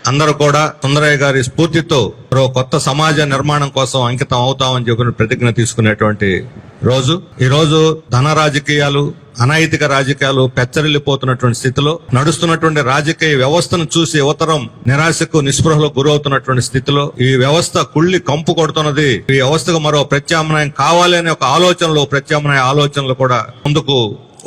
అందరూ కూడా సుందరయ్య గారి స్ఫూర్తితో మరో కొత్త సమాజ నిర్మాణం కోసం అంకితం అవుతామని చెప్పిన ప్రతిజ్ఞ తీసుకునేటువంటి రోజు. ఈ రోజు ధన రాజకీయాలు, అనైతిక రాజకీయాలు పెచ్చరిల్లిపోతున్నటువంటి స్థితిలో, నడుస్తున్నటువంటి రాజకీయ వ్యవస్థను చూసి యువతరం నిరాశకు నిస్పృహలో గురవుతున్నటువంటి స్థితిలో, ఈ వ్యవస్థ కుళ్ళి కంపు కొడుతున్నది. ఈ వ్యవస్థకు మరో ప్రత్యామ్నాయం కావాలి అనే ఒక ప్రత్యామ్నాయ ఆలోచనలు కూడా ముందుకు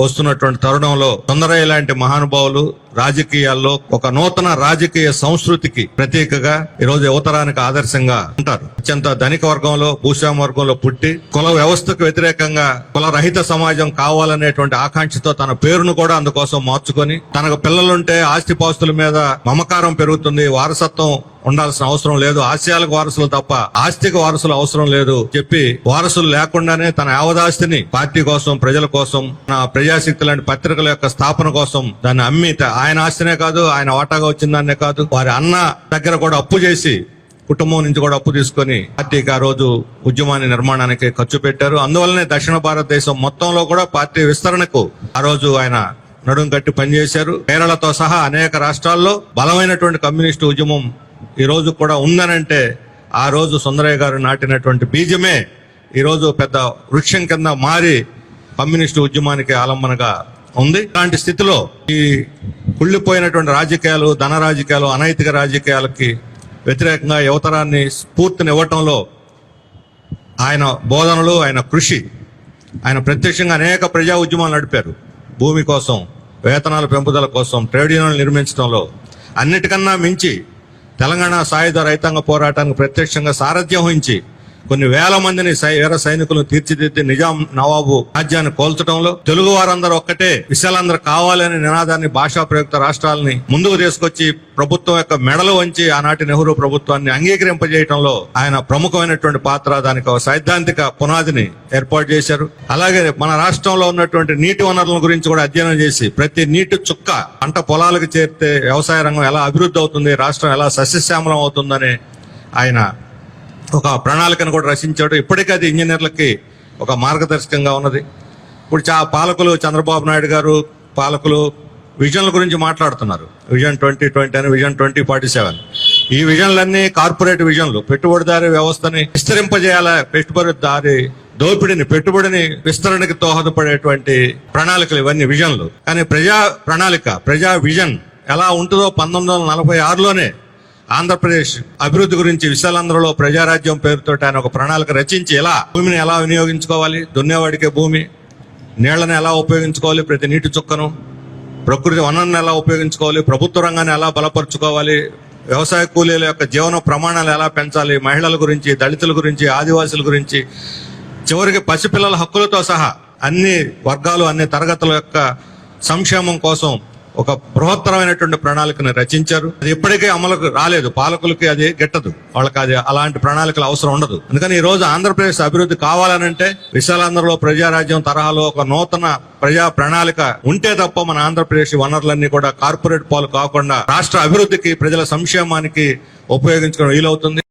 వస్తున్నటువంటి తరుణంలో సుందరయ్య లాంటి మహానుభావులు రాజకీయాల్లో ఒక నూతన రాజకీయ సంస్కృతికి ప్రతీకగా ఈరోజు యువతరానికి ఆదర్శంగా ఉంటారు. అత్యంత ధనిక వర్గంలో, భూస్వామ వర్గంలో పుట్టి కుల వ్యవస్థకు వ్యతిరేకంగా కుల రహిత సమాజం కావాలనేటువంటి ఆకాంక్షతో తన పేరును కూడా అందుకోసం మార్చుకొని, తనకు పిల్లలుంటే ఆస్తిపాస్తుల మీద మమకారం పెరుగుతుంది, వారసత్వం ఉండాల్సిన అవసరం లేదు, ఆశయాలకు వారసులు తప్ప ఆస్తికి వారసులు అవసరం లేదు చెప్పి వారసులు లేకుండానే తన యావదాస్తిని పార్టీ కోసం, ప్రజల కోసం, ప్రజాశక్తి లాంటి పత్రికల యొక్క స్థాపన కోసం దాన్ని అమ్మి, ఆయన ఆస్తినే కాదు, ఆయన వాటాగా వచ్చిందాన్నే కాదు, వారి అన్న దగ్గర కూడా అప్పు చేసి, కుటుంబం నుంచి కూడా అప్పు తీసుకొని పార్టీకి ఆ రోజు ఉద్యమాన్ని నిర్మాణానికి ఖర్చు పెట్టారు. అందువల్లనే దక్షిణ భారతదేశం మొత్తంలో కూడా పార్టీ విస్తరణకు ఆ రోజు ఆయన నడుం కట్టి పనిచేశారు. కేరళతో సహా అనేక రాష్ట్రాల్లో బలమైనటువంటి కమ్యూనిస్టు ఉద్యమం ఈ రోజు కూడా ఉందనంటే ఆ రోజు సుందరయ్య గారు నాటినటువంటి బీజమే ఈ రోజు పెద్ద వృక్షం కింద మారి కమ్యూనిస్టు ఉద్యమానికి ఆలంబనగా ఉంది. ఇలాంటి స్థితిలో ఈ కుళ్ళిపోయినటువంటి రాజకీయాలు, ధన రాజకీయాలు, అనైతిక రాజకీయాలకి వ్యతిరేకంగా యువతరాన్ని స్ఫూర్తినివ్వటంలో ఆయన బోధనలు, ఆయన కృషి, ఆయన ప్రత్యక్షంగా అనేక ప్రజా ఉద్యమాలు నడిపారు. భూమి కోసం, వేతనాల పెంపుదల కోసం, ట్రేడ్ యూనియన్లు నిర్మించడంలో, అన్నిటికన్నా మించి తెలంగాణ సాయుధ రైతాంగ పోరాటానికి ప్రత్యక్షంగా సారథ్యం వహించి కొన్ని వేల మందిని వీర సైనికులను తీర్చిదిద్ది నిజాం నవాబు రాజ్యాన్ని కోల్చడంలో, తెలుగు వారందరూ ఒక్కటే, విశాలందరూ కావాలనే నినాదాన్ని భాషా ప్రయుక్త రాష్ట్రాలని ముందుకు తీసుకొచ్చి ప్రభుత్వం యొక్క మెడలు వంచి ఆనాటి నెహ్రూ ప్రభుత్వాన్ని అంగీకరింపజేయడంలో ఆయన ప్రముఖమైనటువంటి పాత్ర, దానికి ఒక సైద్ధాంతిక పునాదిని ఏర్పాటు చేశారు. అలాగే మన రాష్ట్రంలో ఉన్నటువంటి నీటి వనరుల గురించి కూడా అధ్యయనం చేసి ప్రతి నీటి చుక్క పంట పొలాలకు చేరితే వ్యవసాయ రంగం ఎలా అభివృద్ధి అవుతుంది, రాష్ట్రం ఎలా సస్యశ్యామలం అవుతుందని ఆయన ఒక ప్రణాళికను కూడా రచించాడు. ఇప్పటికీ అది ఇంజనీర్లకి ఒక మార్గదర్శకంగా ఉన్నది. ఇప్పుడు పాలకులు చంద్రబాబు నాయుడు గారు పాలకులు విజన్ల గురించి మాట్లాడుతున్నారు. విజన్ 2020 అని, విజన్ 2047. ఈ విజన్లన్నీ కార్పొరేట్ విజన్లు, పెట్టుబడిదారీ వ్యవస్థని విస్తరింపజేయాల, పెట్టుబడిని విస్తరణకి దోహదపడేటువంటి ప్రణాళికలు ఇవన్నీ విజన్లు. కానీ ప్రజా విజన్ ఎలా ఉంటుందో 1946లోనే ఆంధ్రప్రదేశ్ అభివృద్ధి గురించి విశాలాంధ్రలో ప్రజారాజ్యం పేరుతో ఆయన ఒక ప్రణాళిక రచించి భూమిని ఎలా వినియోగించుకోవాలి, దున్నేవాడికే భూమి, నీళ్లను ఎలా ఉపయోగించుకోవాలి, ప్రతి నీటి చుక్కను, ప్రకృతి వనరులను ఎలా ఉపయోగించుకోవాలి, ప్రభుత్వ రంగాన్ని ఎలా బలపరుచుకోవాలి, వ్యవసాయ కూలీల యొక్క జీవన ప్రమాణాలు ఎలా పెంచాలి, మహిళల గురించి, దళితుల గురించి, ఆదివాసుల గురించి, చివరికి పసిపిల్లల హక్కులతో సహా అన్ని వర్గాలు, అన్ని తరగతుల యొక్క సంక్షేమం కోసం ఒక బృహత్తరమైనటువంటి ప్రణాళికను రచించారు. అది ఇప్పటికే అమలుకు రాలేదు, పాలకులకి అది గిట్టదు, వాళ్ళకి అది అలాంటి ప్రణాళికలు అవసరం ఉండదు. అందుకని ఈ రోజు ఆంధ్రప్రదేశ్ అభివృద్ధి కావాలనంటే విశాలాంధ్రలో ప్రజారాజ్యం తరహాలో ఒక నూతన ప్రజా ప్రణాళిక ఉంటే తప్ప మన ఆంధ్రప్రదేశ్ వనరులన్నీ కూడా కార్పొరేట్ పాలు కాకుండా రాష్ట్ర అభివృద్ధికి, ప్రజల సంక్షేమానికి ఉపయోగించుకోవడం వీలవుతుంది.